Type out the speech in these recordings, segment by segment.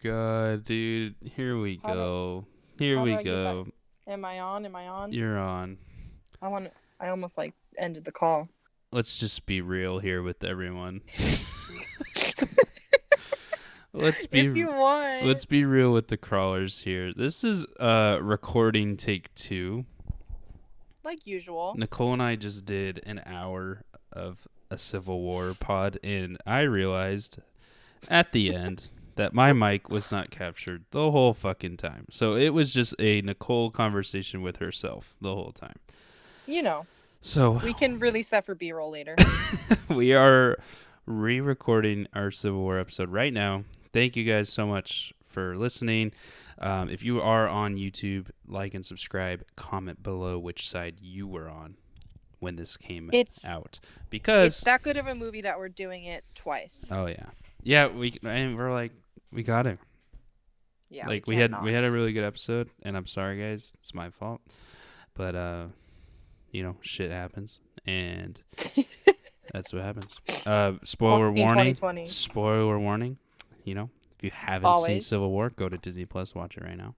god, dude. Here we go. Here How do we I get back? go. Am I on? Am I on? You're on. I almost like ended the call. Let's just be real here with everyone. Let's If you want. be real with the crawlers here. This is recording take 2. Like usual. Nicole and I just did an hour of a Civil War pod, and I realized at the end that my mic was not captured the whole fucking time. So it was just a Nicole conversation with herself the whole time. You know. So we can release that for B-roll later. We are re-recording our Civil War episode right now. Thank you guys so much for listening. If you are on YouTube, like and subscribe. Comment below which side you were on when this came out. Because it's that good of a movie that we're doing it twice. Oh yeah. Yeah, we're like, we got it. Yeah, like we had a really good episode, and I'm sorry guys, it's my fault. But shit happens, and that's what happens. Spoiler warning. 2020. Spoiler warning. If you haven't seen Civil War, go to Disney Plus, watch it right now.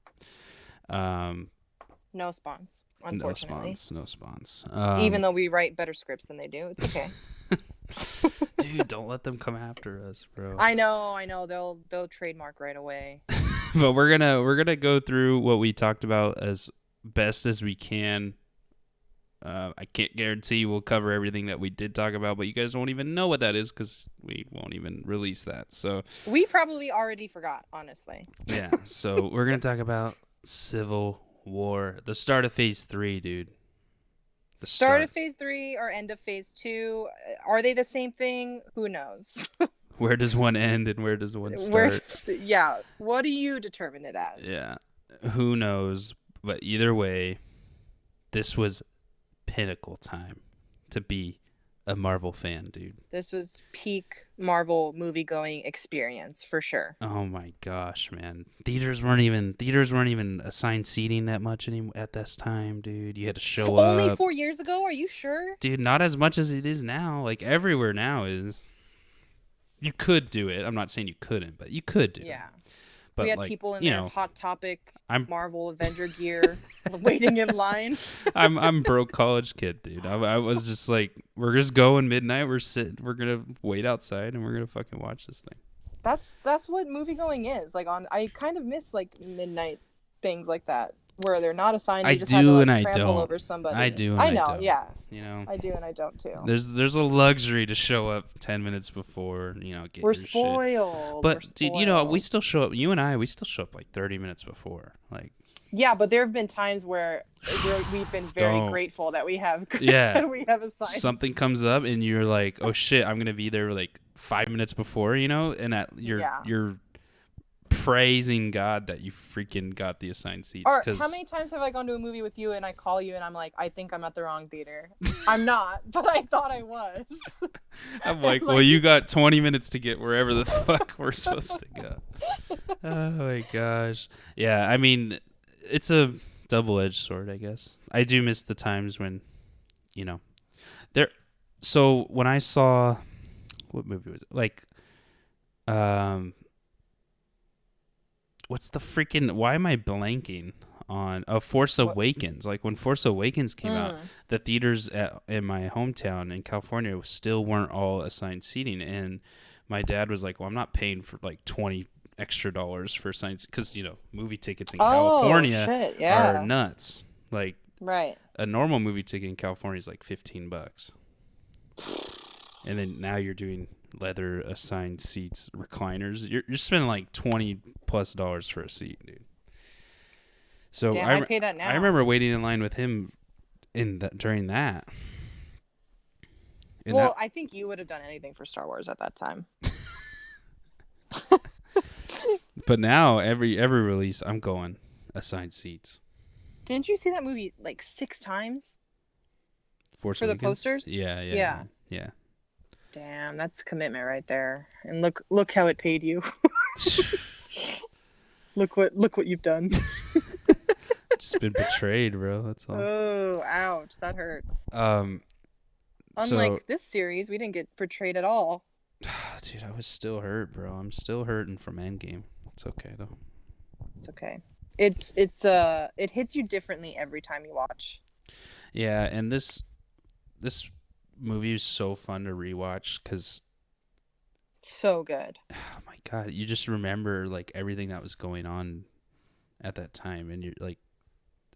No spawns, unfortunately. No spawns. Even though we write better scripts than they do, it's okay. Dude, don't let them come after us, bro. I know. They'll trademark right away. But we're gonna go through what we talked about as best as we can. I can't guarantee we'll cover everything that we did talk about, but you guys won't even know what that is because we won't even release that. So we probably already forgot, honestly. Yeah. So we're gonna talk about Civil War, the start of Phase 3, dude. Start of Phase 3 or end of Phase 2? Are they the same thing? Who knows? Where does one end and where does one start? Yeah. What do you determine it as? Yeah. Who knows? But either way, this was pinnacle time to be a Marvel fan, dude. This was peak Marvel movie-going experience for sure. Oh my gosh, man. Theaters weren't even assigned seating that much anymore at this time, dude. You had to show up. Only 4 years ago? Are you sure? Dude, not as much as it is now. Like everywhere now is. You could do it. I'm not saying you couldn't, but you could do it. Yeah. But we had people in their Hot Topic Marvel Avenger gear waiting in line. I'm broke college kid, dude. I was just like, we're just going midnight. We're gonna wait outside and we're gonna fucking watch this thing. That's what movie going is. Like I kind of miss like midnight things like that where they're not assigned. You just have to trample over somebody. I do. And I know. don't. Yeah. I do and I don't too. There's a luxury to show up 10 minutes before. Get we're your spoiled. Shit. But dude, we still show up. You and I, we still show up like 30 minutes before. Like. Yeah, but there have been times where we've been very grateful that we have. We have assigned. Something comes up and you're like, oh shit, I'm gonna be there like 5 minutes before. And you're praising God that you freaking got the assigned seats. Or how many times have I gone to a movie with you and I call you and I'm like, I think I'm at the wrong theater. I'm not, but I thought I was. I'm like, well, you got 20 minutes to get wherever the fuck we're supposed to go. Oh my gosh. Yeah, I mean, it's a double-edged sword, I guess. I do miss the times when, there. So when I saw, what movie was it? Like, what's the freaking? Why am I blanking on Force Awakens? Like when Force Awakens came out, the theaters in my hometown in California still weren't all assigned seating, and my dad was like, "Well, I'm not paying for like $20 extra for assigned because movie tickets in California are nuts. Like a normal movie ticket in California is like $15, and then now you're doing leather assigned seats, recliners. You're spending like $20+ for a seat, dude. So I pay that now. I remember waiting in line with him during that. I think you would have done anything for Star Wars at that time. But now every release, I'm going assigned seats. Didn't you see that movie like 6 times? For the posters? Yeah. Damn, that's commitment right there. And look how it paid you. look what you've done. Just been betrayed, bro. That's all. Oh, ouch, that hurts. Unlike this series, we didn't get betrayed at all. Dude, I was still hurt, bro. I'm still hurting from Endgame. It's okay though. It's okay. It hits you differently every time you watch. Yeah, and this movie is so fun to rewatch because so good. Oh my god, you just remember like everything that was going on at that time, and you're like,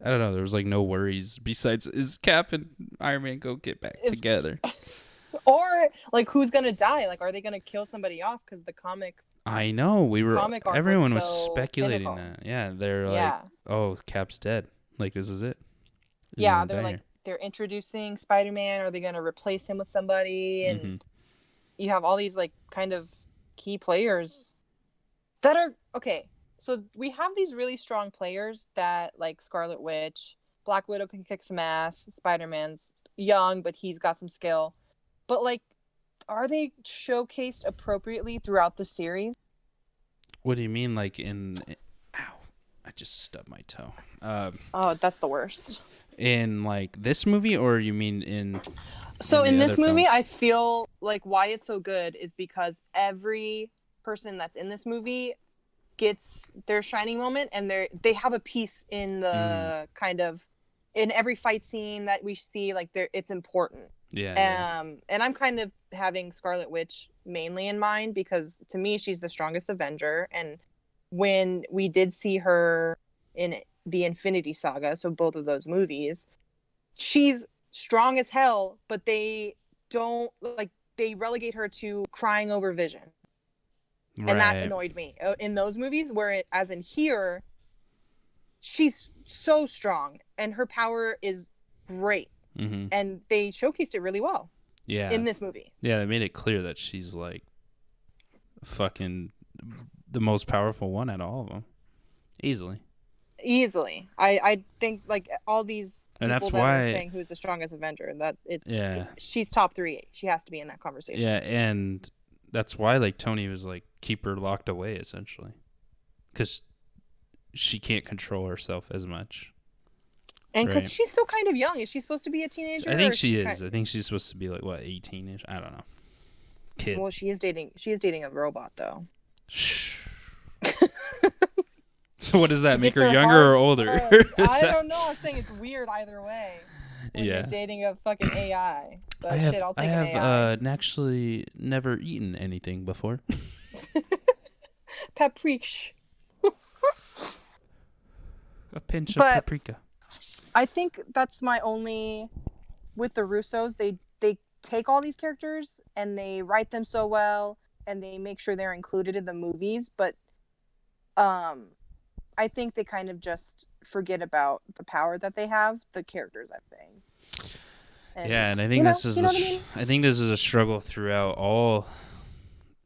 I don't know, there was like no worries besides is Cap and Iron Man go get back together, or like who's gonna die? Like, are they gonna kill somebody off? Because the comic. I know everyone was speculating pinnacle. that. Yeah, they're like, oh, Cap's dead. Like this is it. Yeah, they're like they're introducing Spider-Man. Are they gonna replace him with somebody? And you have all these like kind of key players that are okay. So we have these really strong players that like Scarlet Witch, Black Widow can kick some ass. Spider-Man's young, but he's got some skill. But like, are they showcased appropriately throughout the series? What do you mean, like in? Ow! I just stubbed my toe. Oh, that's the worst. In like this movie, or you mean in? So in this movie, I feel like why it's so good is because every person that's in this movie gets their shining moment, and they have a piece in the kind of in every fight scene that we see. Like it's important. Yeah. And I'm kind of having Scarlet Witch mainly in mind because to me she's the strongest Avenger, and when we did see her in the Infinity Saga, so both of those movies, she's strong as hell, but they don't like they relegate her to crying over Vision. Right. And that annoyed me in those movies, as in here, she's so strong and her power is great. And they showcased it really well. Yeah. In this movie. Yeah, they made it clear that she's like fucking the most powerful one out of all of them. Easily. I think like all these people and that's that why are saying who's the strongest Avenger, that she's top 3. She has to be in that conversation. Yeah, and that's why like Tony was like keep her locked away essentially. Cuz she can't control herself as much. And because she's still kind of young. Is she supposed to be a teenager? I think she is. I think she's supposed to be like, what, 18-ish? I don't know. Kid. Well, she is dating a robot, though. So what does that make her younger or older? I don't know. I'm saying it's weird either way. When you're dating a fucking AI. But I'll take an AI. I have actually never eaten anything before. Paprika. A pinch of paprika. I think that's my only with the Russos. They take all these characters and they write them so well and they make sure they're included in the movies, but I think they kind of just forget about the power that they have, the characters, I think. And I think I think this is a struggle throughout all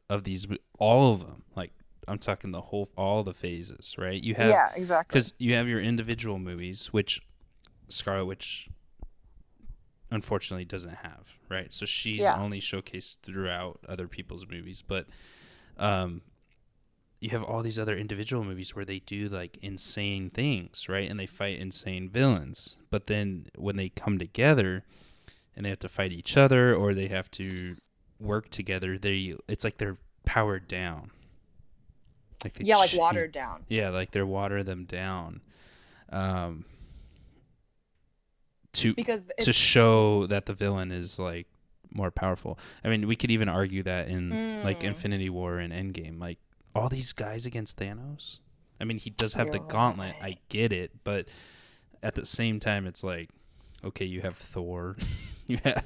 of them. Like I'm talking all the phases, right? You have exactly. Because you have your individual movies, which Scarlet Witch unfortunately doesn't have, right? So she's only showcased throughout other people's movies, but you have all these other individual movies where they do like insane things, right? And they fight insane villains. But then when they come together and they have to fight each other or they have to work together, it's like they're powered down. Like watered down. Yeah, like they water them down. To show that the villain is like more powerful. I mean, we could even argue that in like Infinity War and Endgame, like all these guys against Thanos. I mean, he does have the gauntlet. I get it, but at the same time, it's like, okay, you have Thor.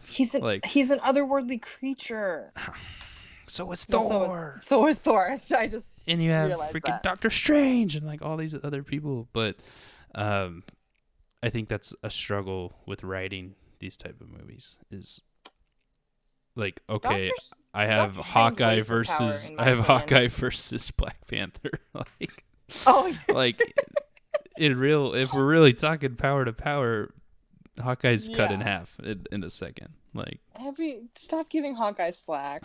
He's an otherworldly creature. So is Thor. So is Thor. I just and you have freaking Doctor Strange and like all these other people, but I think that's a struggle with writing these type of movies. Is like, okay, I have Hawkeye versus Black Panther. Like, like if we're really talking power to power, Hawkeye's cut in half in a second. Like stop giving Hawkeye slack.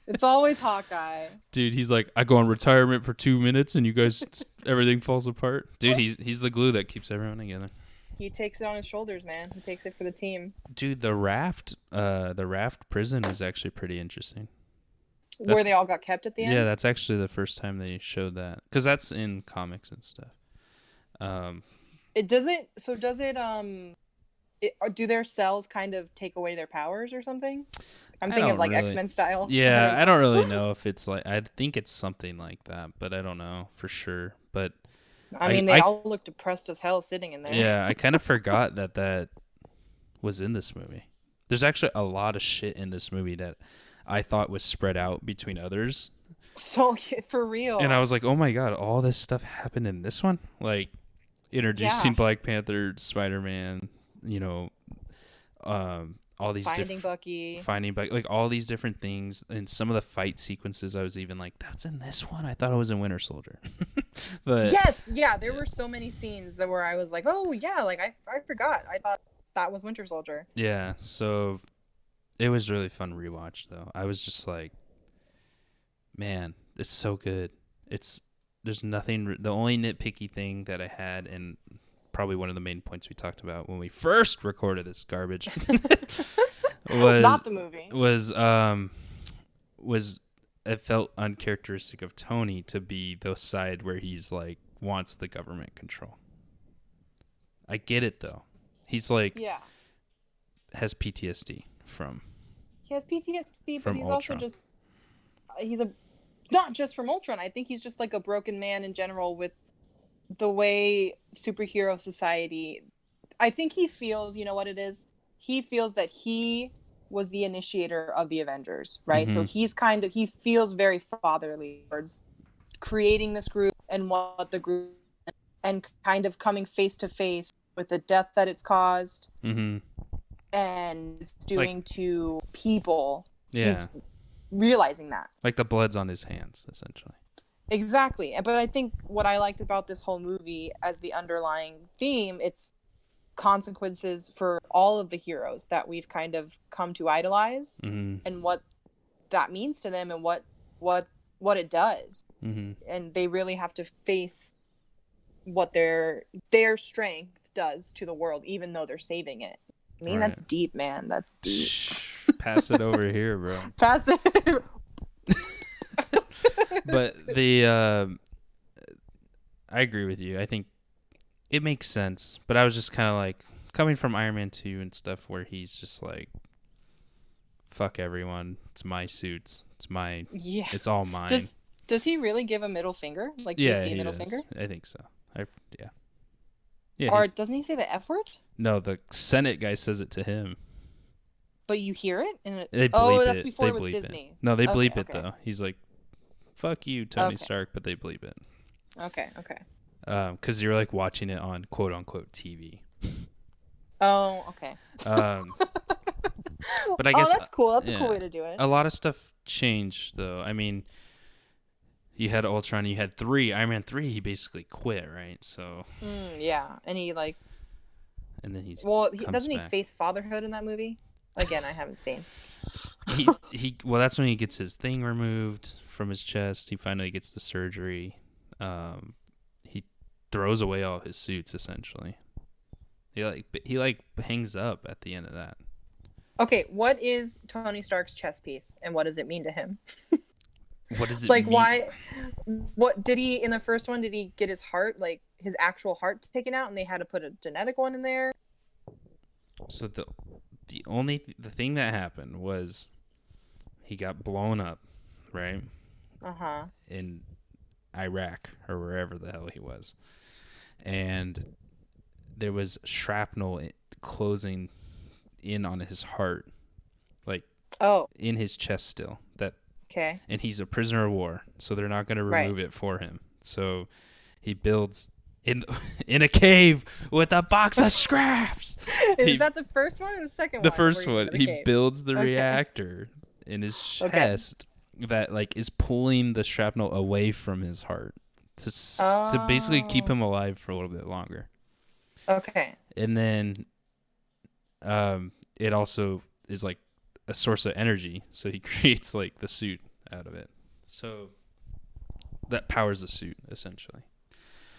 It's always Hawkeye. Dude, he's like, I go on retirement for 2 minutes and you guys, everything falls apart. Dude, he's the glue that keeps everyone together. He takes it on his shoulders, man. He takes it for the team. Dude, the raft prison was actually pretty interesting. Where they all got kept at the Yeah, end? that's actually the first time they showed that, because that's in comics and stuff. It doesn't. So does it? Do their cells kind of take away their powers or something? I'm I thinking of don't like really. X-Men style. I Yeah, don't I don't know. really know if it's like. I think it's something like that, but I don't know for sure. But I I, mean, they I, all look depressed as hell sitting in there. yeah, I kind of forgot that was in this movie. There's actually a lot of shit in this movie that I thought was spread out between others. So for And I real. was like, oh my God, all this stuff happened in this one? Like, introducing Yeah. Black Panther, Spider-Man, all these Finding different. Bucky. Finding Bucky, like all these different things. And some of the fight sequences, I was even like, that's in this one? I thought it was in Winter Soldier. But, Yes, yeah, there yeah. were so many scenes that where I was like, oh yeah, like I forgot. I thought that was Winter Soldier. Yeah, so it was really fun rewatch, though. I was just like, man, it's so good. There's nothing. The only nitpicky thing that I had, and probably one of the main points we talked about when we first recorded this garbage, was Not the movie. was it felt uncharacteristic of Tony to be the side where he's like wants the government control. I get it though. He's like Yeah. has PTSD from He has PTSD, but from he's also Ultron. just he's a not just from Ultron. I think he's just like a broken man in general with the way superhero society. I think he feels, you know what it is? He feels that he was the initiator of the Avengers, right? So Mm-hmm. he feels very fatherly towards creating this group and what the group and kind of coming face to face with the death that it's caused Mm-hmm. and it's Like, doing to people. yeah, He's realizing that. like the blood's on his hands, essentially. Exactly. But I think what I liked about this whole movie as the underlying theme, it's consequences for all of the heroes that we've kind of come to idolize Mm-hmm. and what that means to them and what it does. Mm-hmm. And they really have to face what their strength does to the world even though they're saving it. I mean, Right. that's deep, man. That's deep. Pass it over here, bro. Pass it. But I agree with you. I think it makes sense. But I was just kind of like, coming from Iron Man 2 and stuff where he's just like, fuck everyone. It's my suits. Yeah. It's all mine. Does he really give a middle finger? Like, do yeah, you see a he middle does. finger? I think so. Yeah. Yeah. Or doesn't he say the F word? No, the Senate guy says it to him. But you hear it? They bleep oh, that's it. before They it was bleep Disney. It. No, they bleep Okay, it okay. though. He's like, "Fuck you, Tony Okay. Stark," but they bleep it. Okay. Because you're like watching it on quote unquote TV. Oh, okay. But I guess that's cool. That's yeah, a cool way to do it. a lot of stuff changed though. I mean, you had Ultron, you had Iron Man 3. He basically quit, right? So. Yeah, and he like. And then he. Doesn't he face fatherhood in that movie? Again, I haven't seen. Well, that's when he gets his thing removed from his chest. He finally gets the surgery. He throws away all his suits essentially. He hangs up at the end of that. Okay, what is Tony Stark's chest piece, and what does it mean to him? What does it like mean? why? What did he in the first one? Did he get his heart, like his actual heart, taken out, and they had to put a genetic one in there? So the thing that happened was he got blown up, right? In Iraq or wherever the hell he was, and there was shrapnel closing in on his heart, like in his chest still. Okay. And he's a prisoner of war, so they're not going to remove it for him. So he builds in a cave with a box of scraps. Is that the first one or the second one? The first one. He builds the Okay. reactor in his chest that like is pulling the shrapnel away from his heart to basically keep him alive for a little bit longer. Okay. And then it also is like a source of energy, so he creates like the suit out of it. So that powers the suit essentially.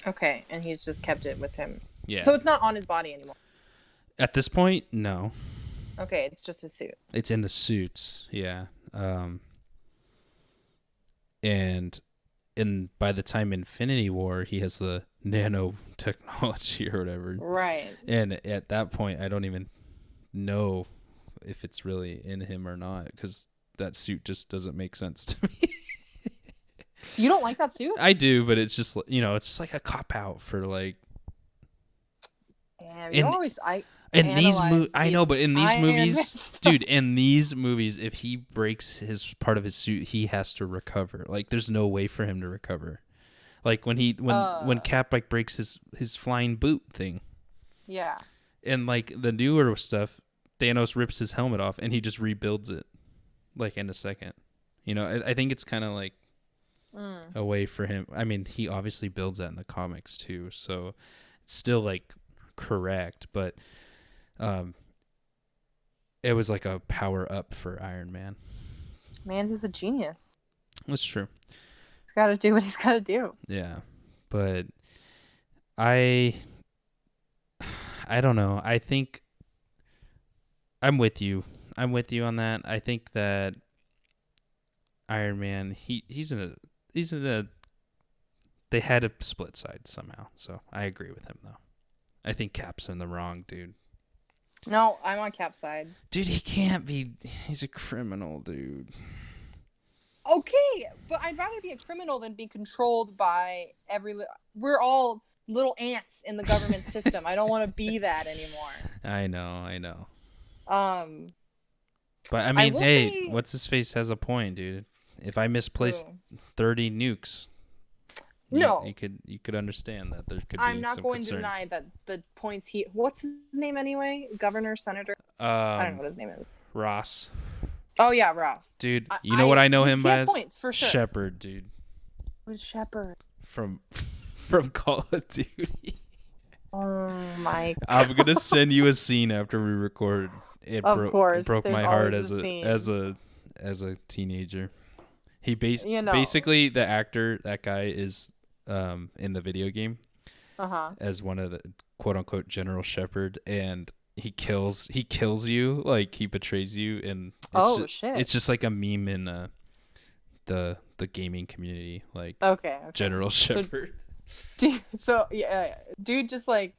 Okay, and he's just kept it with him. Yeah. So it's not on his body anymore. At this point, no. Okay, it's just his suit. It's in the suits. Yeah. and by the time Infinity War, he has the nanotechnology or whatever. Right. And at that point, I don't even know if it's really in him or not, because that suit just doesn't make sense to me. You don't like that suit? I do, but it's just, it's just like a cop out for like. Damn, you always in these I know, but in these Iron movies, dude, in these movies, if he breaks his part of his suit, he has to recover. Like, there's no way for him to recover. Like when Cap like breaks his flying boot thing. Yeah. And like the newer stuff, Thanos rips his helmet off and he just rebuilds it, like in a second. I think it's kind of like a way for him. I mean, he obviously builds that in the comics too, so it's still like correct, but it was like a power up for Iron Man. Man's is a genius. That's true. He's got to do what he's got to do. Yeah, but I don't know. I think I'm with you. I'm with you on that. I think that Iron Man, he's in a they had to split sides somehow. So I agree with him though. I think Cap's in the wrong, dude. No, I'm on Cap's side. Dude, he can't be. He's a criminal, dude. Okay, but I'd rather be a criminal than be controlled by we're all little ants in the government system. I don't want to be that anymore. I know. But I mean, hey, what's his face has a point, dude. If I misplaced 30 nukes, you could understand that there could be I'm not some going concerns. to deny that the points what's his name anyway? Governor, senator? I don't know what his name is. Ross. Oh yeah, Ross. Dude, you know what I know him by? Points, for sure. Shepard, dude. Who's Shepard? From Call of Duty. Oh my God. I'm gonna send you a scene after we record. It broke my heart as a teenager. He basically the actor, that guy is in the video game as one of the quote unquote General Shepard, and he kills you, like he betrays you, and it's just like a meme in the gaming community, like okay. General Shepard. Dude just like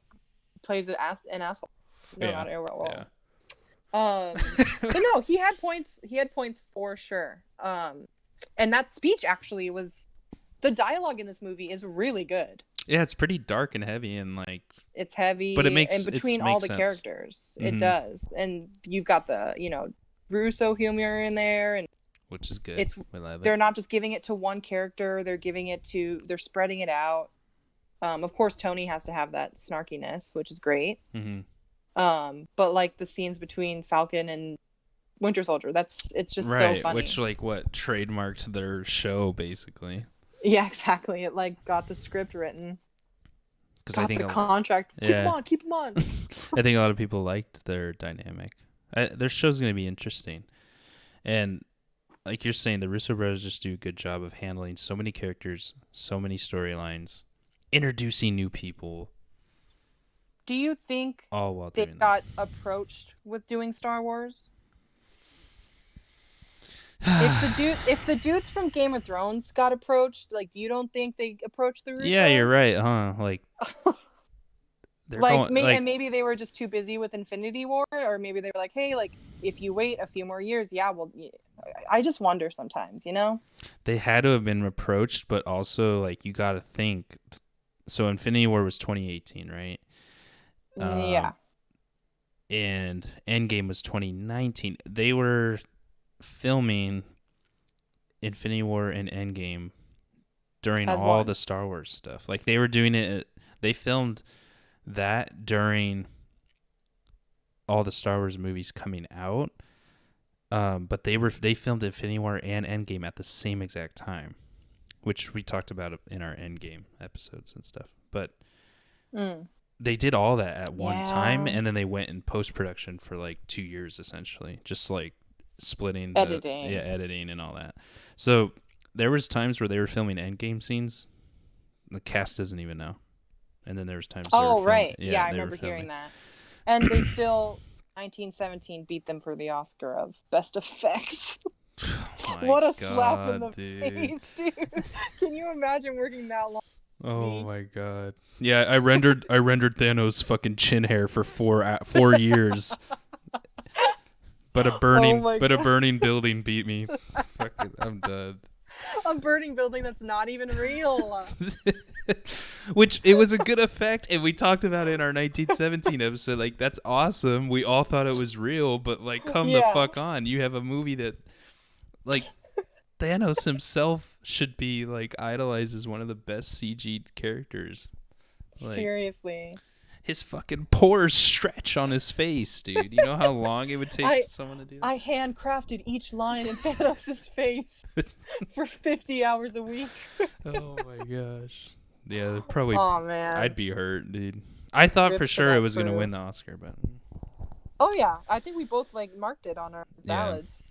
plays an asshole no matter what role. Yeah. But no, he had points for sure. And that speech actually the dialogue in this movie is really good. Yeah, it's pretty dark and heavy, and like it's heavy, but it makes in between all the sense. characters. Mm-hmm. It does, and you've got the Russo humor in there, and which is good. They're not just giving it to one character; they're spreading it out. Of course, Tony has to have that snarkiness, which is great. Mm-hmm. But like the scenes between Falcon and Winter Soldier, it's just so funny. Which trademarked their show basically. Yeah, exactly. It like got the script written. Because I think the contract. Keep them on. I think a lot of people liked their dynamic. Their show's gonna be interesting, and like you're saying, the Russo brothers just do a good job of handling so many characters, so many storylines, introducing new people. Do you think all while they got approached with doing Star Wars? If the dudes from Game of Thrones got approached, like, you don't think they approached the Russos? Yeah, you're right, huh? Like, maybe they were just too busy with Infinity War, or maybe they were like, hey, like, if you wait a few more years, I just wonder sometimes, They had to have been approached, but also, like, you got to think. So Infinity War was 2018, right? Yeah. And Endgame was 2019. They were filming Infinity War and Endgame during all the Star Wars stuff. Like, they were doing it. They filmed that during all the Star Wars movies coming out. But they filmed Infinity War and Endgame at the same exact time, which we talked about in our Endgame episodes and stuff. But they did all that at one time, and then they went in post-production for like 2 years, essentially, just like splitting editing and all that. So there was times where they were filming Endgame scenes, the cast doesn't even know, and then there was times I remember hearing that. And they still 1917 beat them for the Oscar of best effects. What a slap in God, the dude. face, dude. Can you imagine working that long? Oh my God. Yeah, I rendered Thanos' fucking chin hair for 4 years. But a burning building beat me. Fuck it, I'm done. A burning building that's not even real. Which it was a good effect, and we talked about it in our 1917 episode. Like, that's awesome. We all thought it was real, but like, come the fuck on. You have a movie that, like, Thanos himself should be like idolized as one of the best CG characters. Like, seriously. His fucking pores stretch on his face, dude. You know how long it would take someone to do that? I handcrafted each line in Thanos' face for 50 hours a week. Oh my gosh. Yeah, probably. Oh man. I'd be hurt, dude. I thought for sure it was going to win the Oscar, but. Oh yeah, I think we both like marked it on our ballads.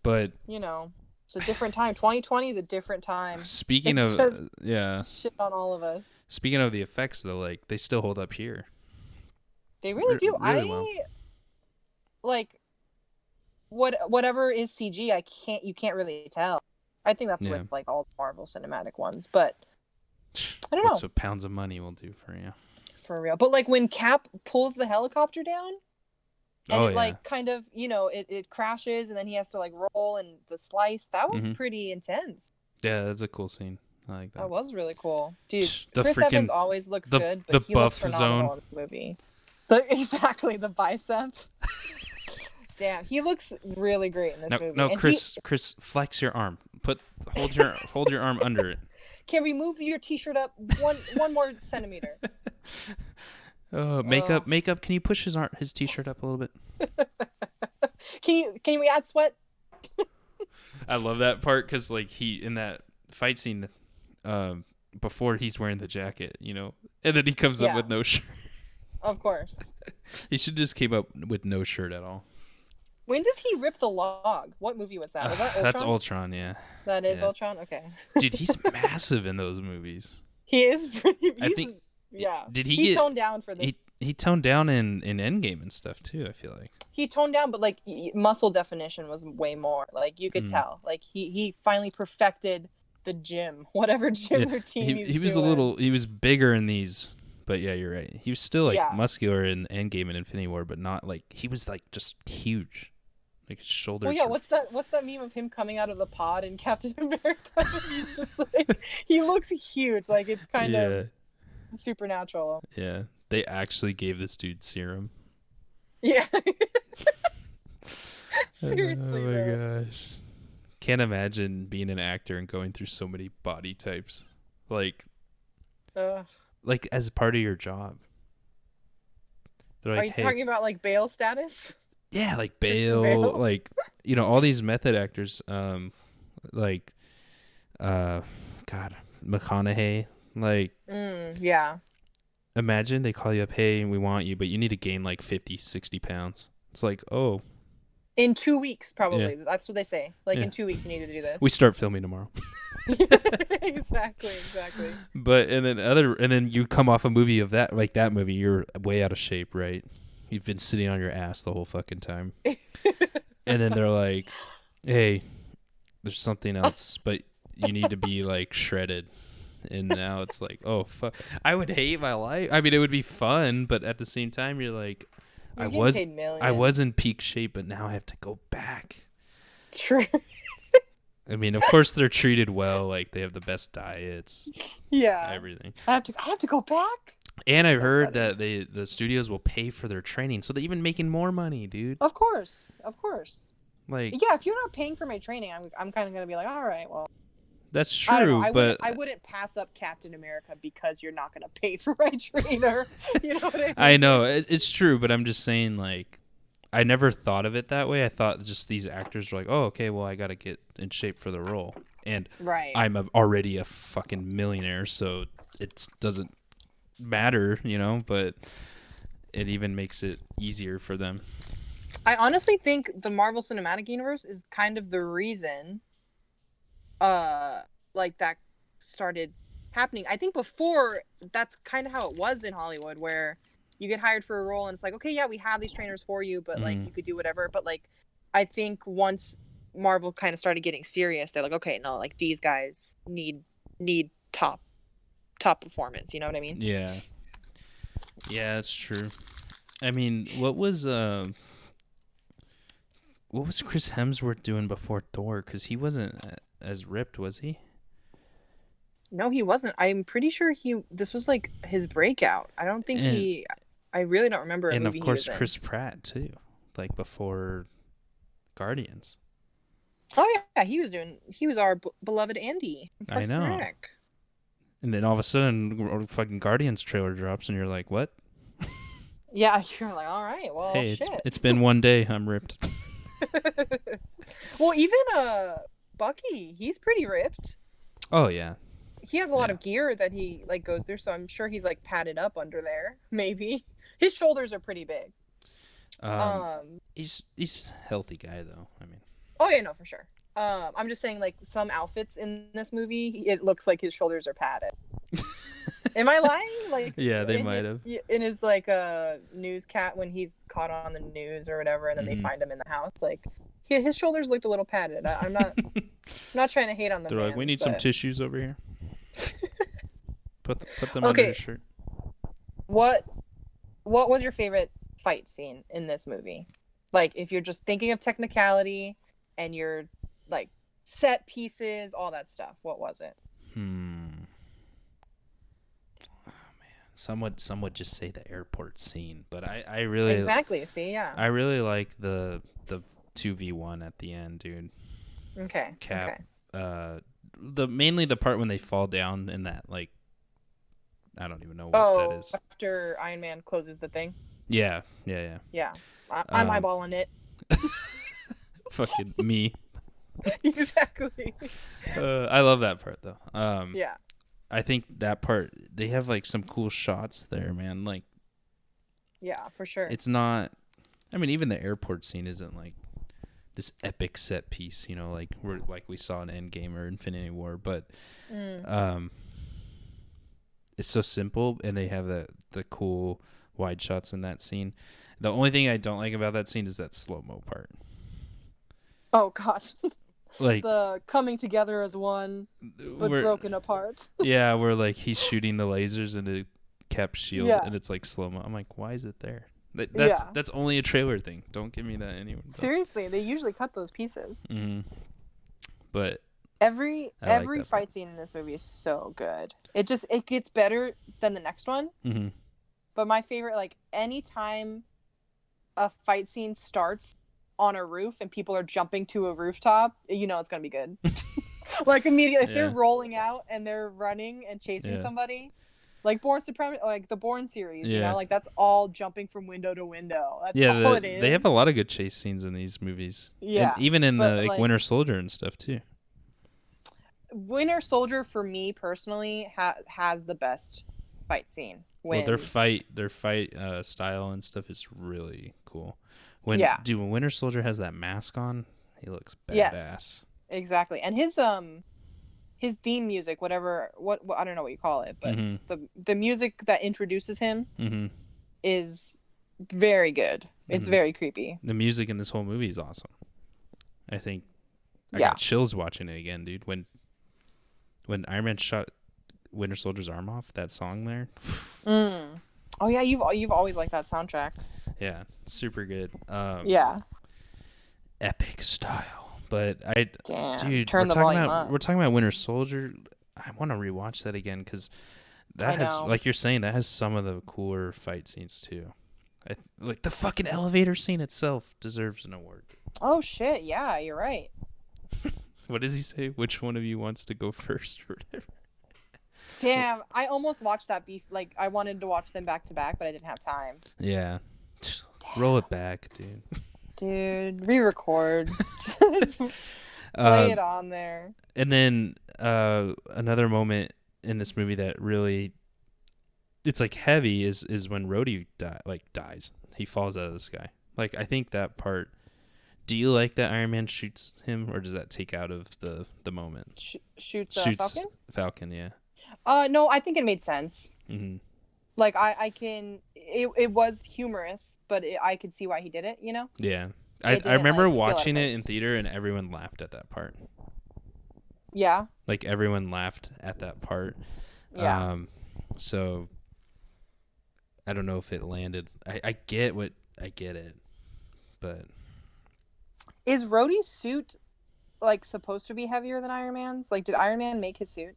But. You know, it's a different time. 2020 is a different time. Speaking of shit on all of us. Speaking of the effects though, like they still hold up here. They really do. Really well. Like whatever is CG, you can't really tell. I think that's with like all the Marvel cinematic ones, but I don't know. That's what pounds of money will do for you. For real. But like when Cap pulls the helicopter down and like kind of, you know, it crashes and then he has to like roll and the slice, that was pretty intense. Yeah, that's a cool scene. I like that. That was really cool. Dude, Chris Evans always looks good, but he looks phenomenal in the movie. Exactly, the bicep. Damn, he looks really great in this movie. No, Chris, flex your arm. Hold your arm under it. Can we move your t-shirt up one more centimeter? Makeup. Can you push his t-shirt up a little bit? Can we add sweat? I love that part because like he in that fight scene, before he's wearing the jacket, you know, and then he comes up with no shirt. Of course. He should just came up with no shirt at all. When does he rip the log? What movie was that? Was that Ultron? That's Ultron, yeah. That is Ultron? Okay. Dude, he's massive in those movies. He is pretty... I think... Yeah. Did he toned down for this? He toned down in Endgame and stuff, too, I feel like. He toned down, but, like, muscle definition was way more. Like, you could tell. Like, he finally perfected the gym. Whatever gym routine he was doing. He was bigger in these... But yeah, you're right. He was still, like, muscular in Endgame and Infinity War, but not, like... He was, like, just huge. Like his shoulders. Well, yeah. What's that meme of him coming out of the pod in Captain America? He's just like he looks huge. Like it's kind of supernatural. Yeah, they actually gave this dude serum. Yeah. Seriously. Oh my gosh. Can't imagine being an actor and going through so many body types, like as part of your job. Like, are you talking about like Bale status? Yeah, like Bale, like, you know, all these method actors, like, God, McConaughey, like, yeah. Imagine they call you up, hey, we want you, but you need to gain like 50, 60 pounds. It's like, oh. In 2 weeks, probably. Yeah. That's what they say. Like, in 2 weeks, you need to do this. We start filming tomorrow. Exactly. But, and then you come off a movie of that, like that movie, you're way out of shape, right? You've been sitting on your ass the whole fucking time. And then they're like, hey, there's something else, but you need to be like shredded. And now it's like, oh, fuck. I would hate my life. I mean, it would be fun, but at the same time, you're like, I was in peak shape, but now I have to go back. True. I mean, of course they're treated well. Like they have the best diets. Yeah. Everything. I have to go back. And I've heard that the studios will pay for their training, so they're even making more money, dude. Of course. Like, yeah, if you're not paying for my training, I'm kind of gonna be like, all right, well. That's true, I wouldn't pass up Captain America because you're not gonna pay for my trainer. You know what I mean? I know it's true, but I'm just saying, like, I never thought of it that way. I thought just these actors were like, oh, okay, well, I gotta get in shape for the role, and I'm already a fucking millionaire, so it doesn't matter, you know, but it even makes it easier for them. I honestly think the Marvel Cinematic Universe is kind of the reason like that started happening. I think before that's kind of how it was in Hollywood, where you get hired for a role and it's like, okay, yeah, we have these trainers for you, but like you could do whatever. But like I think once Marvel kind of started getting serious, they're like, okay, no, like these guys need top performance. You know what I mean? Yeah. Yeah, that's true. I mean, what was Chris Hemsworth doing before Thor? Because he wasn't as ripped, was he? No, he wasn't. I'm pretty sure this was like his breakout. I don't think And he. I really don't remember a and of movie he course was in. Chris Pratt too, like before Guardians. Oh yeah, he was our beloved Andy from I Parks and know. Rec. And then all of a sudden, fucking Guardians trailer drops, and you're like, "What? Yeah, you're like, all right, well, Hey, shit. it's been one day. I'm ripped." Well, even Bucky, he's pretty ripped. Oh yeah, He has a lot yeah. of gear that he like goes through, so I'm sure he's like padded up under there. Maybe his shoulders are pretty big. He's a healthy guy though. I mean, Oh yeah, no, for sure. I'm just saying, like some outfits in this movie, it looks like his shoulders are padded. Am I lying? Like, yeah, they might have. In his like news cat when he's caught on the news or whatever, and then they find him in the house. Like, his shoulders looked a little padded. I'm not trying to hate on the. They're like, we need some tissues over here. Put them under his shirt. What was your favorite fight scene in this movie? Like, if you're just thinking of technicality and you're like set pieces, all that stuff, what was it? Oh man, some would just say the airport scene, but I really exactly. See, yeah, I really like the 2v1 at the end, dude. Okay. Cap. Okay. Mainly the part when they fall down in that, like, I don't even know what that is. After Iron Man closes the thing. Yeah. Yeah, I'm eyeballing it. Fucking me. Exactly. I love that part though. Yeah. I think that part, they have like some cool shots there, man. Like, yeah, for sure. It's not. I mean, even the airport scene isn't like this epic set piece, you know, like we saw in Endgame or Infinity War, but it's so simple, and they have the cool wide shots in that scene. The only thing I don't like about that scene is that slow-mo part. Oh god. Like the coming together as one but broken apart. Yeah, where like he's shooting the lasers into Cap's shield, and it's like slow-mo. I'm like, why is it there? That's only a trailer thing. Don't give me that anywhere. Seriously, they usually cut those pieces. Mm-hmm. But every fight scene in this movie is so good. It gets better than the next one. Mm-hmm. But my favorite, like, anytime a fight scene starts on a roof and people are jumping to a rooftop, you know it's gonna be good. Like, immediately, if they're rolling out and they're running and chasing somebody, like Bourne Supremacy, like the Bourne series, you know, like that's all jumping from window to window. That's all it is. They have a lot of good chase scenes in these movies. Yeah, and even in the like Winter Soldier and stuff too. Winter Soldier, for me personally, has the best fight scene. Well, their fight style and stuff is really cool. When Winter Soldier has that mask on, he looks badass. Yes, exactly. And his theme music, whatever, what I don't know what you call it, but the music that introduces him is very good. It's very creepy. The music in this whole movie is awesome. I think I got chills watching it again, dude. When Iron Man shot Winter Soldier's arm off, that song there. Oh yeah, you've always liked that soundtrack. Yeah, super good. Epic style. But dude, turn the volume up. We're talking about Winter Soldier. I want to rewatch that again because that has, like you're saying, that has some of the cooler fight scenes too. Like the fucking elevator scene itself deserves an award. Oh shit! Yeah, you're right. What does he say? Which one of you wants to go first or whatever? Damn, I almost watched that beef. Like, I wanted to watch them back to back, but I didn't have time. Yeah. Roll it back, dude. Dude, re-record. Just play it on there. And then another moment in this movie that really, it's like heavy is when Rhodey dies. He falls out of the sky. Like, I think that part. Do you like that Iron Man shoots him, or does that take out of the moment? Shoots Falcon? Falcon, yeah. No, I think it made sense. Mm-hmm. Like, I can... It was humorous, but I could see why he did it, you know? Yeah. I didn't remember like, feel out of watching it in place. theater and everyone laughed at that part. Yeah. Like everyone laughed at that part. Yeah. So I don't know if it landed. I get it, but Is Rhodey's suit like supposed to be heavier than Iron Man's? Like, did Iron Man make his suit?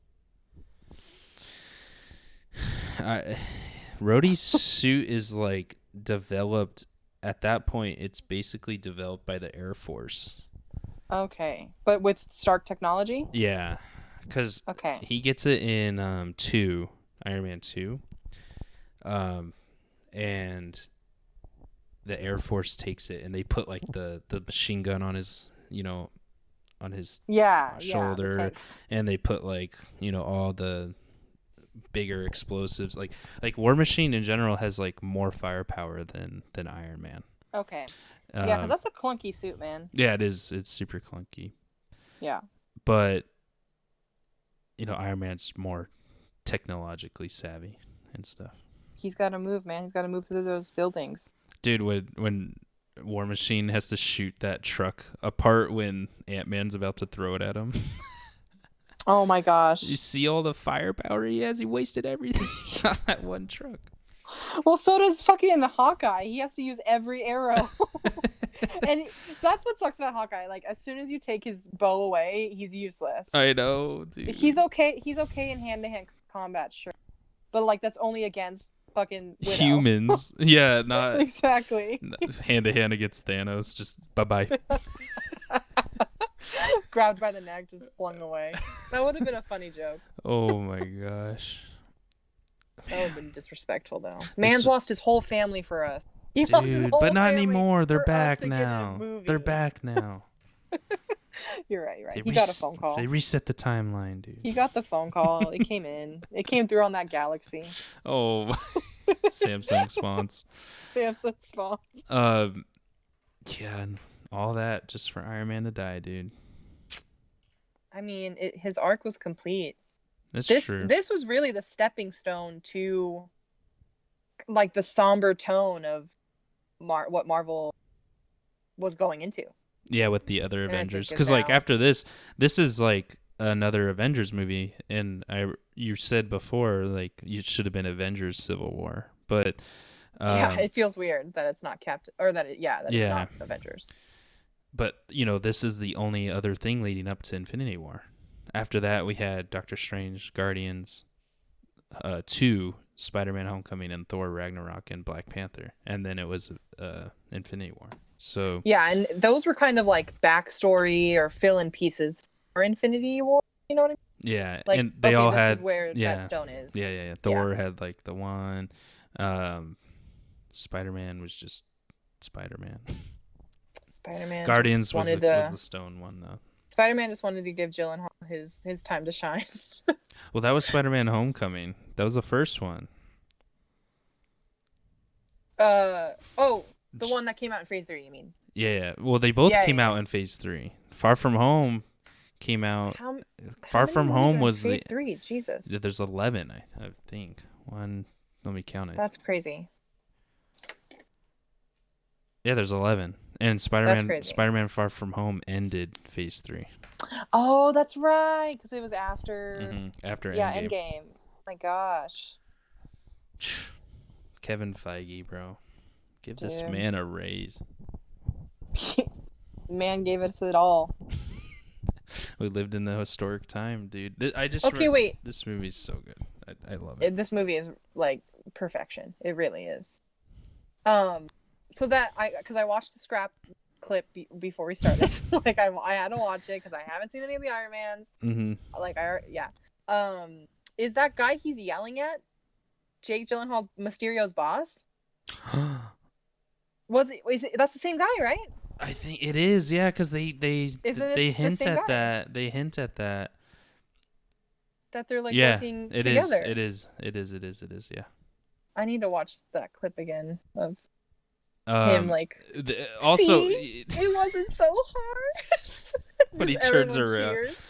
Rhodey's suit is like developed at that point. It's basically developed by the Air Force. Okay, but with Stark technology. Yeah, because Okay. he gets it in Iron Man 2, and the Air Force takes it and they put like the machine gun on his on his shoulder, the tanks. and they put like all the bigger explosives. Like War Machine in general has like more firepower than Iron Man. Okay. Yeah, because that's a clunky suit, man. Yeah, it is. It's super clunky. Yeah. But Iron Man's more technologically savvy and stuff. He's got to move, man. He's got to move through those buildings. Dude, when War Machine has to shoot that truck apart when Ant-Man's about to throw it at him. Oh my gosh. You see all the firepower he has? He wasted everything on that one truck. Well, so does fucking Hawkeye. He has to use every arrow. And that's what sucks about Hawkeye. Like, as soon as you take his bow away, he's useless. I know, dude. He's okay in hand-to-hand combat, sure. But, like, that's only against fucking Widow. Humans. Yeah, not exactly. Hand-to-hand against Thanos. Just bye-bye. Grabbed by the neck, just flung away. That would have been a funny joke. Oh my gosh. That would have been disrespectful, though. Man's lost his whole family for us. He Dude, lost his whole but not family anymore. They're for back us to get a now. movie. They're back now. You're right. He got a phone call. They reset the timeline, dude. He got the phone call. It came in. It came through on that galaxy. Oh, Samsung spawns. Samsung spawns. Yeah, and all that just for Iron Man to die, dude. I mean, his arc was complete. That's true. This was really the stepping stone to, like, the somber tone of what Marvel was going into. Yeah, with the other Avengers, because like after this is like another Avengers movie, and you said before like it should have been Avengers Civil War, but yeah, it feels weird that it's not Captain, or that it's not Avengers. But this is the only other thing leading up to Infinity War. After that, we had Doctor Strange, Guardians, 2, Spider-Man: Homecoming, and Thor: Ragnarok, and Black Panther, and then it was Infinity War. So yeah, and those were kind of like backstory or fill-in pieces for Infinity War. You know what I mean? Yeah, like, and they all had this is where that stone is. Yeah. Thor had like the one. Spider-Man was just Spider-Man. Guardians was the stone one though. Spider-Man just wanted to give Gyllenhaal his time to shine. Well, that was Spider-Man: Homecoming. That was the first one. The one that came out in Phase 3, you mean? Yeah. Well, they both came out in Phase 3. Far From Home came out. Far From Home was Phase 3. Jesus. There's 11, I think. One. Let me count it. That's crazy. Yeah, there's 11. And Spider-Man Far From Home ended Phase 3. Oh, that's right, because it was after. Mm-hmm. After Endgame. Endgame. My gosh. Kevin Feige, bro. Give this man a raise. Man gave us it all. We lived in the historic time, dude. Wait. This movie's so good. I love it. This movie is like perfection. It really is. So that because I watched the scrap clip before we started. Like I had to watch it because I haven't seen any of the Iron Mans. Mm-hmm. Like is that guy he's yelling at Jake Gyllenhaal's Mysterio's boss? That's the same guy, right? I think it is, yeah, because they hint at guy? that. They hint at that. That they're like working together. It is, yeah. I need to watch that clip again of him like also see? It wasn't so hard. When he turns around. Cheers.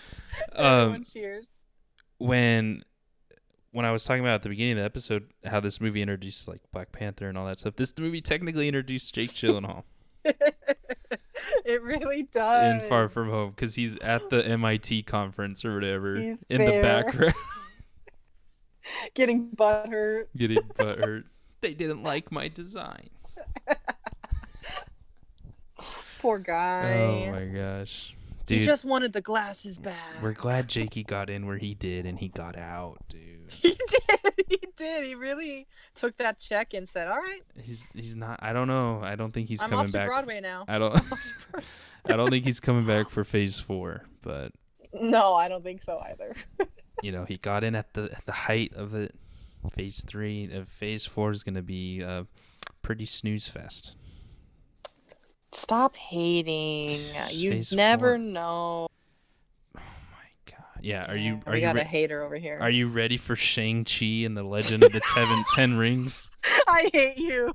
Everyone cheers. When I was talking about at the beginning of the episode how this movie introduced like Black Panther and all that stuff, this movie technically introduced Jake Gyllenhaal. It really in Far does. From Home because he's at the MIT conference or whatever He's in the there background getting butthurt. getting butthurt. They didn't like my designs. Poor Oh guy. my gosh. He Dude, just wanted the glasses back. we're glad Jakey got in where he did and he got out, dude. He did. He did. He really took that check and said, "All right, He's not. I don't know. I don't think he's I'm coming off to back. Broadway now." I don't. I don't think he's coming back for Phase 4. But No, I don't think so either. he got in at the height of it. Phase 3, Phase 4 is gonna be pretty snooze fest. Stop hating. You Phase never 4. know. Oh my god. Yeah. Damn, Are we you got a hater over here. Are you ready for Shang-Chi and the Legend of the Ten Rings? I hate you.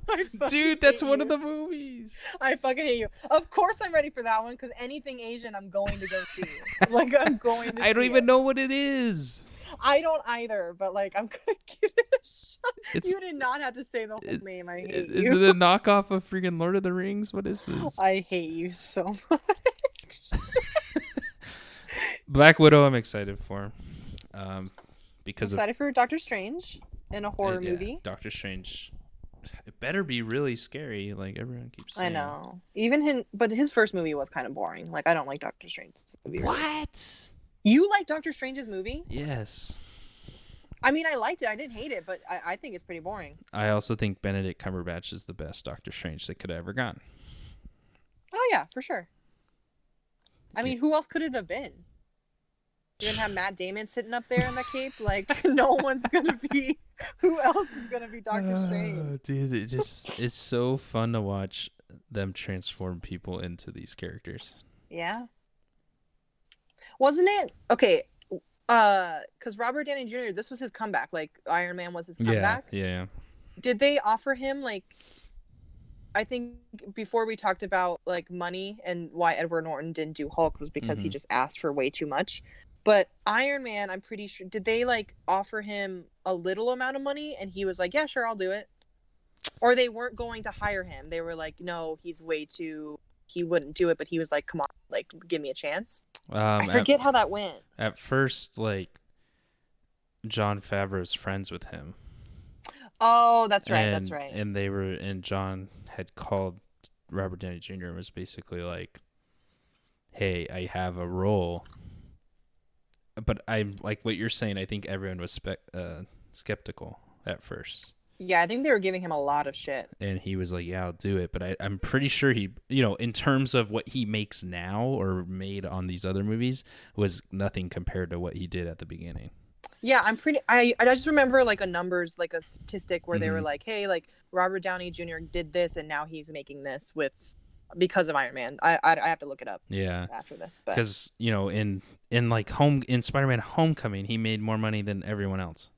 Dude, that's one of the movies. I fucking hate you. Of course I'm ready for that one because anything Asian I'm going to go see. Like I'm going to I don't see even it. know what it is. I don't either, but like I'm gonna give it a shot. It's- You did not have to say the whole name. I hate Is you. it a knockoff of freaking Lord of the Rings? What is this? I hate you so much. Black Widow, I'm excited for. Because Excited for Doctor Strange in a horror movie. Doctor Strange. It better be really scary, like everyone keeps saying. I know. But his first movie was kind of boring. Like I don't like Doctor Strange's movie. Really. What? You like Doctor Strange's movie? Yes. I mean, I liked it. I didn't hate it, but I think it's pretty boring. I also think Benedict Cumberbatch is the best Doctor Strange they could have ever gotten. Oh yeah, for sure. I mean, who else could it have been? You're gonna have Matt Damon sitting up there in the cape, like no one's gonna be. Who else is gonna be Doctor Strange? Dude, it's so fun to watch them transform people into these characters. Yeah. Wasn't it okay? Because Robert Downey Jr. This was his comeback. Like Iron Man was his comeback. Yeah. Did they offer him like? I think before we talked about like money and why Edward Norton didn't do Hulk was because he just asked for way too much. But Iron Man, I'm pretty sure, did they like offer him a little amount of money and he was like, yeah, sure, I'll do it? Or they weren't going to hire him. They were like, no, he wouldn't do it, but he was like, come on, like, give me a chance. I forget how that went. At first, like, Jon Favreau's friends with him. Oh, that's right. And John had called Robert Downey Jr. and was basically like, hey, I have a role. But I'm like what you're saying. I think everyone was skeptical at first. Yeah, I think they were giving him a lot of shit. And he was like, yeah, I'll do it. But I'm pretty sure he, in terms of what he makes now or made on these other movies, was nothing compared to what he did at the beginning. Yeah, I just remember like a statistic where they were like, hey, like Robert Downey Jr. did this and now he's making this because of Iron Man. I have to look it up. Yeah. After this, because in Spider-Man Homecoming, he made more money than everyone else.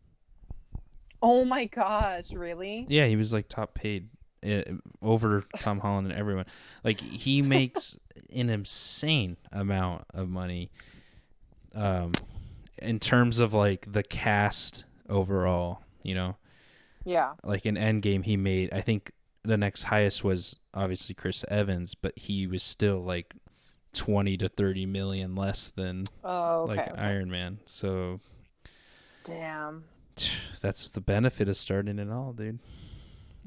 Oh my gosh, really? Yeah, he was like top paid over Tom Holland and everyone. Like he makes an insane amount of money. In terms of like the cast overall, Yeah. Like in Endgame, he made, I think the next highest was obviously Chris Evans, but he was still like 20 to 30 million less than Iron Man. So damn, that's the benefit of starting it all, dude.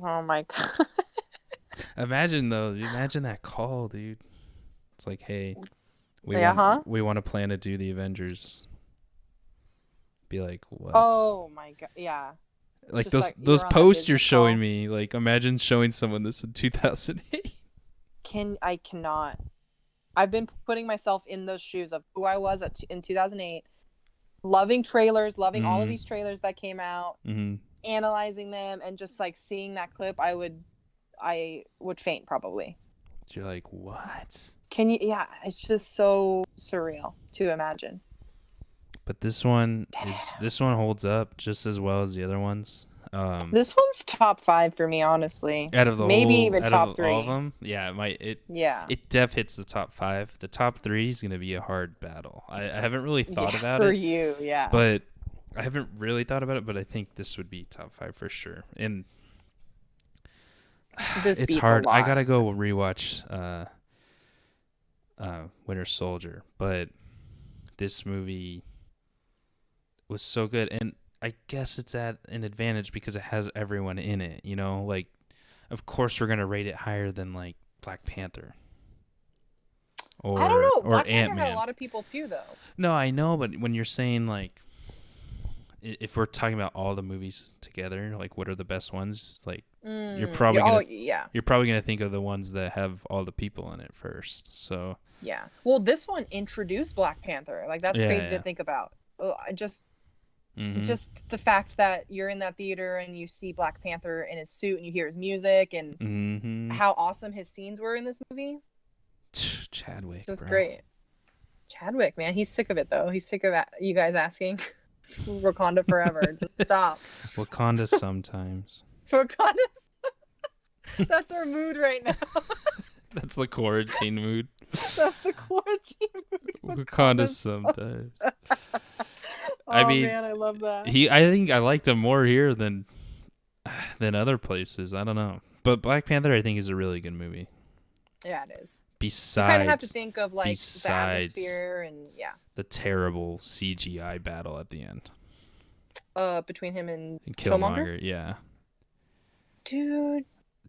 Oh my god. Imagine that call, dude. It's like, hey, we want to plan to do the Avengers. Be like, what? Oh my god, yeah. Like those posts you're showing me. Like, imagine showing someone this in 2008. I cannot. I've been putting myself in those shoes of who I was in 2008, loving trailers, loving all of these trailers that came out, analyzing them, and just like seeing that clip, I would faint probably. You're like, what? Can you? Yeah, it's just so surreal to imagine. But this one holds up just as well as the other ones. This one's top 5 for me, honestly. Out of the maybe whole, even out top of 3. all of them, yeah, it might. It hits the top 5. The top 3 is gonna be a hard battle. I haven't really thought about it for you, yeah. But I haven't really thought about it. But I think this would be top 5 for sure. And it's hard. I gotta go rewatch Winter Soldier, but this movie was so good, and I guess it's at an advantage because it has everyone in it. You know, like of course we're gonna rate it higher than like Black Panther I don't know. or Black Panther had a Ant-Man. lot of people too, though. No, I know, but when you're saying like if we're talking about all the movies together, like what are the best ones? Like you're probably gonna you're probably gonna think of the ones that have all the people in it first. So yeah. Well, this one introduced Black Panther. Like that's crazy to think about. Just the fact that you're in that theater and you see Black Panther in his suit and you hear his music and how awesome his scenes were in this movie. Chadwick, just great. Chadwick, man, he's sick of it though. He's sick of you guys asking. Wakanda forever. Just stop. Wakanda sometimes. Wakanda. That's our mood right now. That's the quarantine mood. That's the quarantine mood. Wakanda sometimes. I mean, man, I love that. I think I liked him more here than other places. I don't know, but Black Panther I think is a really good movie. Yeah, it is. Besides, you kind of have to think of like the atmosphere and the terrible CGI battle at the end. Between him and Killmonger, yeah. Dude,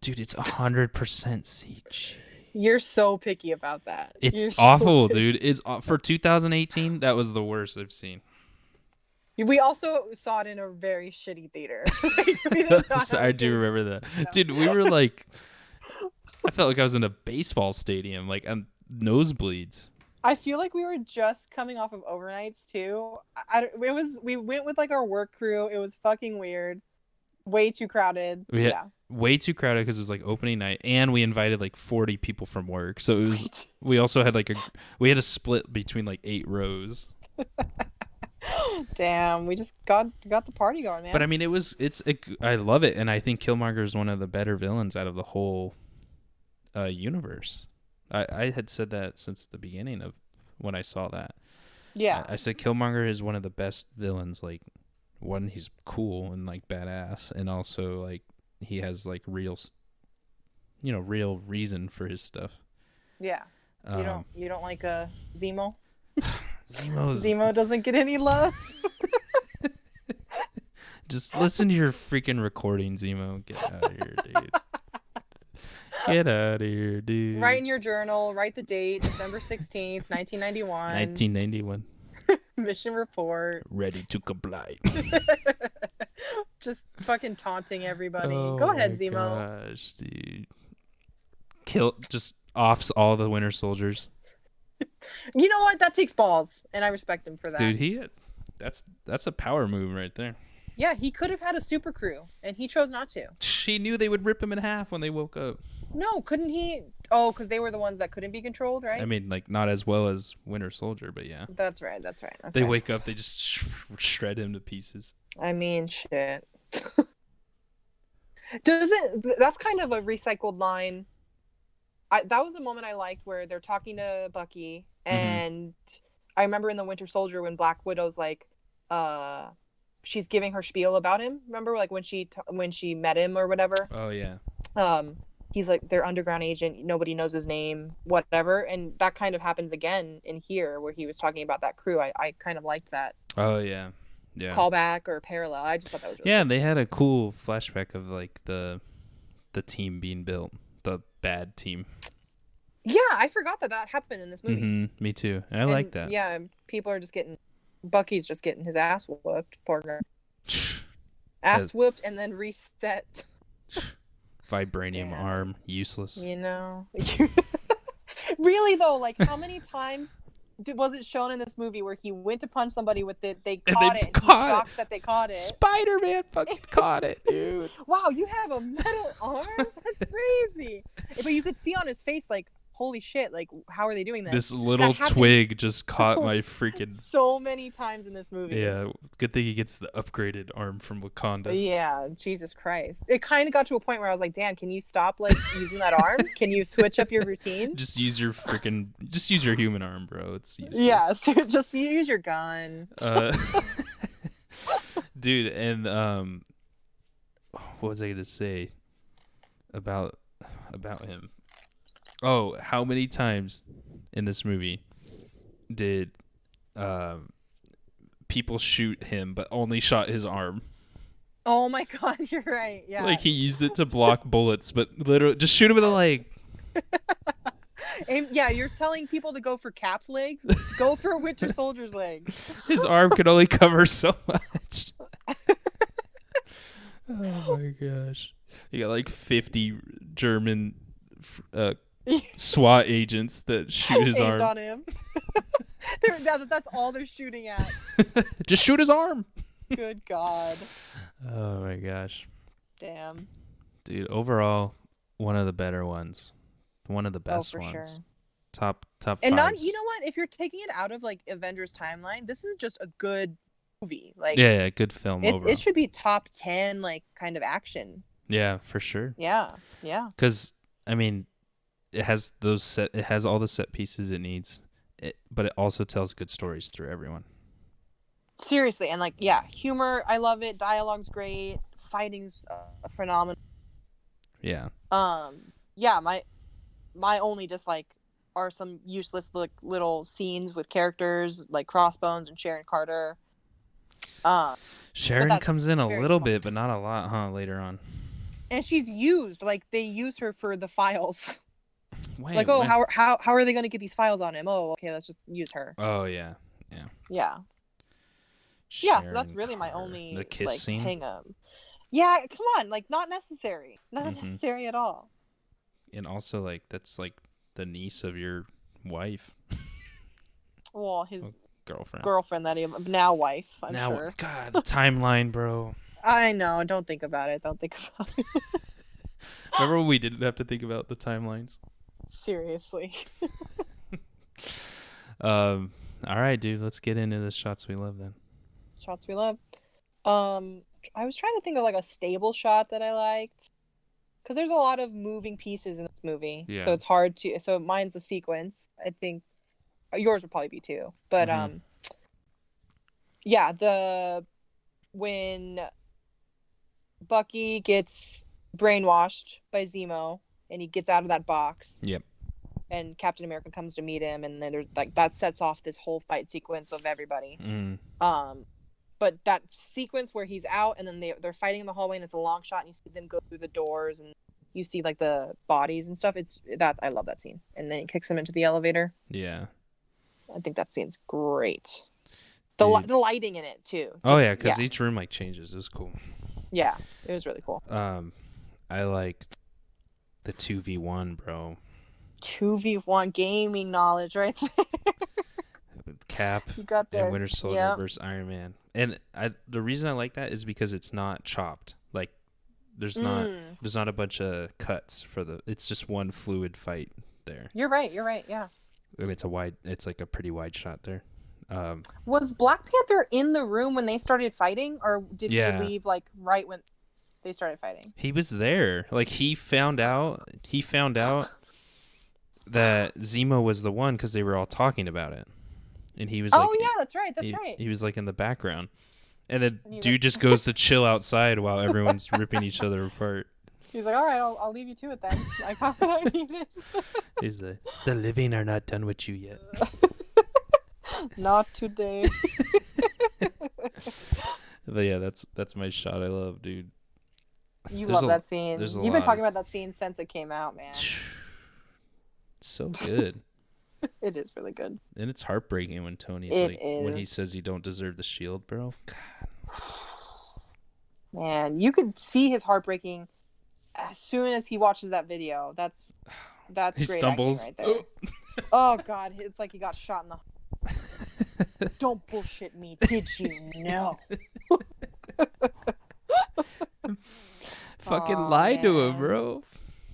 it's 100% CG. You're so picky about that. It's awful, dude. It's for 2018. That was the worst I've seen. We also saw it in a very shitty theater. I do remember that, dude. We were like. I felt like I was in a baseball stadium, like nosebleeds. I feel like we were just coming off of overnights too. We went with like our work crew. It was fucking weird. Way too crowded. Way too crowded because it was like opening night, and we invited like 40 people from work. So it was. We also had we had a split between like 8 rows. Damn, we just got the party going, man. But I mean, I love it, and I think Killmonger is one of the better villains out of the whole universe. I had said that since the beginning of when I saw that. Yeah. I said Killmonger is one of the best villains. Like, one, he's cool and like badass, and also like he has like real reason for his stuff. Yeah. You don't like Zemo? Zemo doesn't get any love. Just listen to your freaking recording, Zemo. Get out of here, dude. Get out of here, dude. Write in your journal. Write the date, December 16th, 1991. 1991. Mission report. Ready to comply. Just fucking taunting everybody. Go ahead, Zemo. Gosh, dude. Just offs all the Winter Soldiers. You know what? That takes balls, and I respect him for that. Dude, that's a power move right there. Yeah, he could have had a super crew, and he chose not to. He knew they would rip him in half when they woke up. No, couldn't he? Oh, because they were the ones that couldn't be controlled, right? I mean, like, not as well as Winter Soldier, but yeah. That's right. Okay. They wake up, they just shred him to pieces. I mean, shit. That's kind of a recycled line. That was a moment I liked where they're talking to Bucky, and I remember in the Winter Soldier when Black Widow's like, she's giving her spiel about him. Remember, like when she met him or whatever. Oh yeah. He's like their underground agent. Nobody knows his name, whatever. And that kind of happens again in here where he was talking about that crew. I kind of liked that. Oh yeah. Yeah. Callback or parallel. I just thought that was really cool. They had a cool flashback of like the team being built, the bad team. Yeah, I forgot that happened in this movie. Me too. I like that. Yeah, people are Bucky's just getting his ass whooped. Poor guy. Ass whooped and then reset. Vibranium arm, useless. You know. Really though, like how many times was it shown in this movie where he went to punch somebody with it, they caught it, and he's shocked that they caught it. Spider-Man fucking caught it, dude. Wow, you have a metal arm? That's crazy. But you could see on his face like, holy shit, like how are they doing this? This little twig just caught my freaking so many times in this movie. Yeah, good thing he gets the upgraded arm from Wakanda. Yeah, Jesus Christ. It kind of got to a point where I was like, Dan, can you stop like using that arm? Can you switch up your routine? Just use your human arm, bro. It's useless. Yeah, so just use your gun. Dude, and what was I gonna say about him? Oh, how many times in this movie did people shoot him, but only shot his arm. Oh my God, you're right. Yeah. Like he used it to block bullets, but literally just shoot him in the leg. And yeah, you're telling people to go for Cap's legs, to go for Winter Soldier's legs. His arm could only cover so much. Oh my gosh. You got like 50 German SWAT agents that shoot his Aimed arm. on him. That's all they're shooting at. Just shoot his arm. Good God. Oh my gosh. Damn. Dude, overall, one of the better ones. One of the best for ones. Sure. Top and fives. not, you know what? If you're taking it out of like Avengers timeline, this is just a good movie. Like yeah, good film overall. It should be top 10 like kind of action. Yeah, for sure. Yeah. Because I mean, it has all the set pieces it needs, but it also tells good stories through everyone. Seriously, and like humor, I love it. Dialogue's great. Fighting's phenomenal. Yeah. Yeah. My only dislike are some useless little scenes with characters like Crossbones and Sharon Carter. Sharon comes in a little bit, but not a lot, huh? Later on. And she's used, like they use her for the files. Wait, like, oh, how are they going to get these files on him? Oh, okay, let's just use her. Oh yeah. Yeah, so that's really my only the kiss scene. Hang up. Yeah, come on, like not necessary. Not necessary at all. And also like that's like the niece of your wife. Well, his girlfriend that he now wife, I'm sure. God, the timeline, bro. I know, don't think about it. Remember when we didn't have to think about the timelines? Seriously. All right, dude, let's get into the shots we love then. Shots we love. I was trying to think of like a stable shot that I liked, because there's a lot of moving pieces in this movie, so it's hard to. So mine's a sequence. I think yours would probably be too, but when Bucky gets brainwashed by Zemo and he gets out of that box. Yep. And Captain America comes to meet him, and then there's like that sets off this whole fight sequence of everybody. But that sequence where he's out and then they're fighting in the hallway and it's a long shot and you see them go through the doors and you see like the bodies and stuff. I love that scene. And then he kicks him into the elevator. Yeah. I think that scene's great. The lighting in it too. Because each room like changes. It was cool. Yeah, it was really cool. I like the 2v1, bro. 2v1 gaming knowledge right there. Cap and Winter Soldier versus Iron Man. And the reason I like that is because it's not chopped. Like there's not a bunch of cuts it's just one fluid fight there. You're right, yeah. And it's like a pretty wide shot there. Was Black Panther in the room when they started fighting, or did he leave like right when they started fighting? He was there. Like he found out that Zemo was the one because they were all talking about it. And he was like, that's right. He was like in the background. And then dude just goes to chill outside while everyone's ripping each other apart. He's like, all right, I'll leave you to it then. I got what I needed. He's like, the living are not done with you yet. Not today. But yeah, that's my shot I love, dude. Love that scene. You've been talking about that scene since it came out, man. It's so good. It is really good. And it's heartbreaking when Tony's when he says you don't deserve the shield, bro. God. Man, you could see his heartbreaking as soon as he watches that video. That's he great stumbles acting right there. Oh God, it's like he got shot in the. Don't bullshit me. Did you know? Fucking lie to him, bro.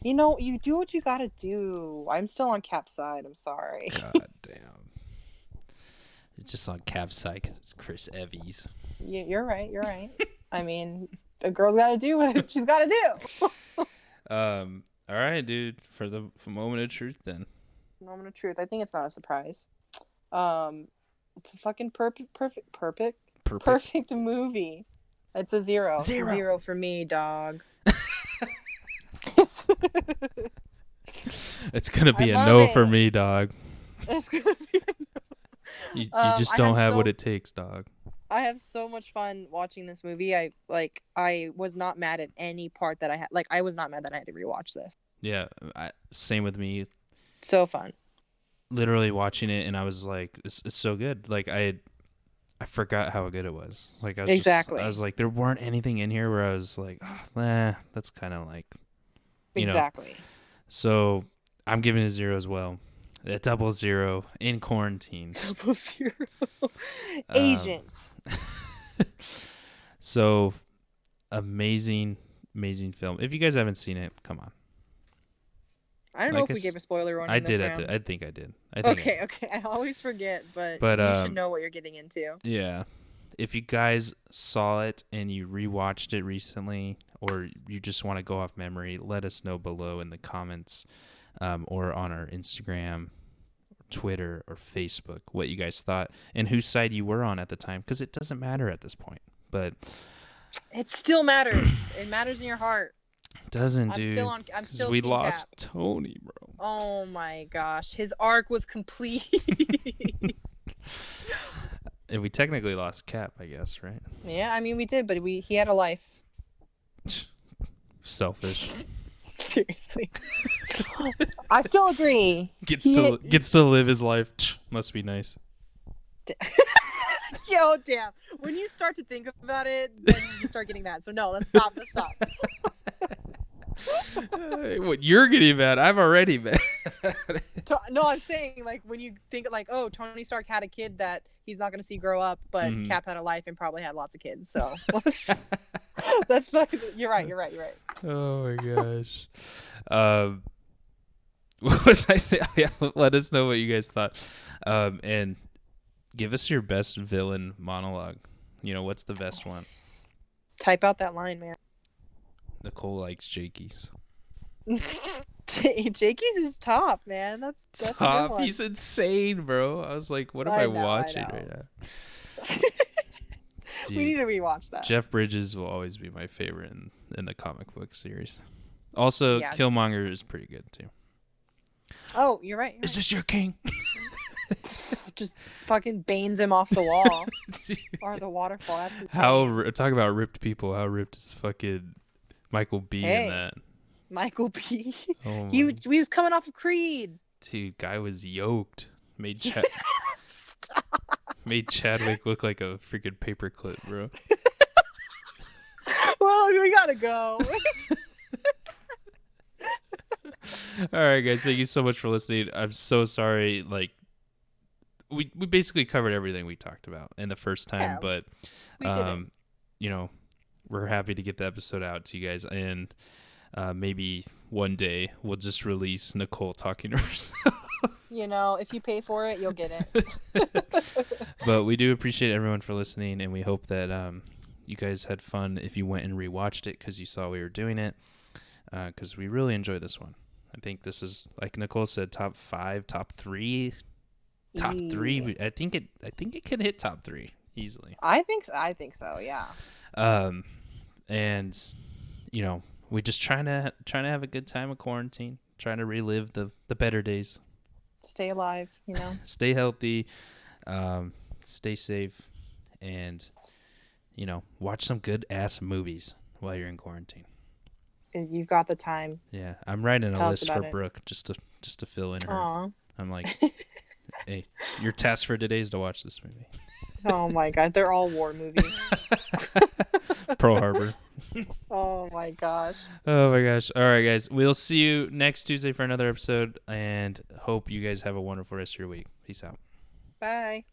You know, you do what you gotta do. I'm still on Cap's side. I'm sorry. God damn. You're just on Cap's side because it's Chris Evans. You're right. I mean, a girl's gotta do what she's gotta do. All right, dude. For moment of truth, then. Moment of truth. I think it's not a surprise. It's a fucking perfect movie. It's a 0. 0 for me, dog. It's gonna be a no for me, dog. It's gonna be. You just don't have what it takes, dog. I have so much fun watching this movie. I was not mad at any part that I had. Like I was not mad that I had to rewatch this. Yeah, same with me. So fun. Literally watching it, and I was like, "It's so good." Like I forgot how good it was. Like I was like, there weren't anything in here where I was like, that's kind of like, exactly. So I'm giving it 0 as well. A 00 in quarantine. 00. Agents. So amazing film. If you guys haven't seen it, come on. I don't know if we gave a spoiler warning. I did. I think I did. Okay. I always forget, but you should know what you're getting into. Yeah. If you guys saw it and you rewatched it recently, or you just want to go off memory, let us know below in the comments, or on our Instagram, Twitter, or Facebook what you guys thought and whose side you were on at the time, because it doesn't matter at this point. But it still matters. It matters in your heart. Doesn't, dude. I'm still we Team lost Cap. Tony, bro. Oh my gosh, his arc was complete. And we technically lost Cap, I guess, right? Yeah, I mean we did, but he had a life. Selfish. Seriously. I still agree. Gets to live his life. Must be nice. Yo, damn. When you start to think about it, then you start getting mad. So no, let's stop. What, you're getting mad? I'm already mad. No, I'm saying like when you think like, oh, Tony Stark had a kid that he's not going to see grow up, but Cap had a life and probably had lots of kids. So that's fucking. You're right. Oh my gosh. What was I saying? Yeah, let us know what you guys thought, and give us your best villain monologue. What's the best one? Type out that line, man. Nicole likes Jakey's. Jakey's is top, man. That's top. A good one. He's insane, bro. I was like, what am I watching right now? We need to rewatch that. Jeff Bridges will always be my favorite in the comic book series. Also, Killmonger is pretty good too. Oh, you're right. Is this your king? Just fucking banes him off the wall or the waterfall. That's insane. Talk about ripped people. How ripped is fucking Michael B in that? Michael B. He was coming off of Creed. Dude, guy was yoked. Made Chadwick look like a freaking paperclip, bro. Well, we gotta go. All right, guys. Thank you so much for listening. I'm so sorry. Like, we basically covered everything we talked about in the first time, but we did it. We're happy to get the episode out to you guys, and maybe one day we'll just release Nicole talking to herself. If you pay for it, you'll get it. But we do appreciate everyone for listening, and we hope that you guys had fun if you went and rewatched it because you saw we were doing it, because we really enjoy this one. I think this is, like Nicole said, top 5, top 3. Top 3. I think it can hit top 3 easily. I think so, yeah. And we just trying to have a good time of quarantine, trying to relive the better days. Stay alive, Stay healthy, stay safe, and watch some good ass movies while you're in quarantine. You've got the time. Yeah, I'm writing a list for Brooke just to fill in her. Aww. I'm like, hey, your task for today is to watch this movie. Oh my god, they're all war movies. Pearl Harbor. Oh my gosh. Oh my gosh. All right, guys. We'll see you next Tuesday for another episode, and hope you guys have a wonderful rest of your week. Peace out. Bye.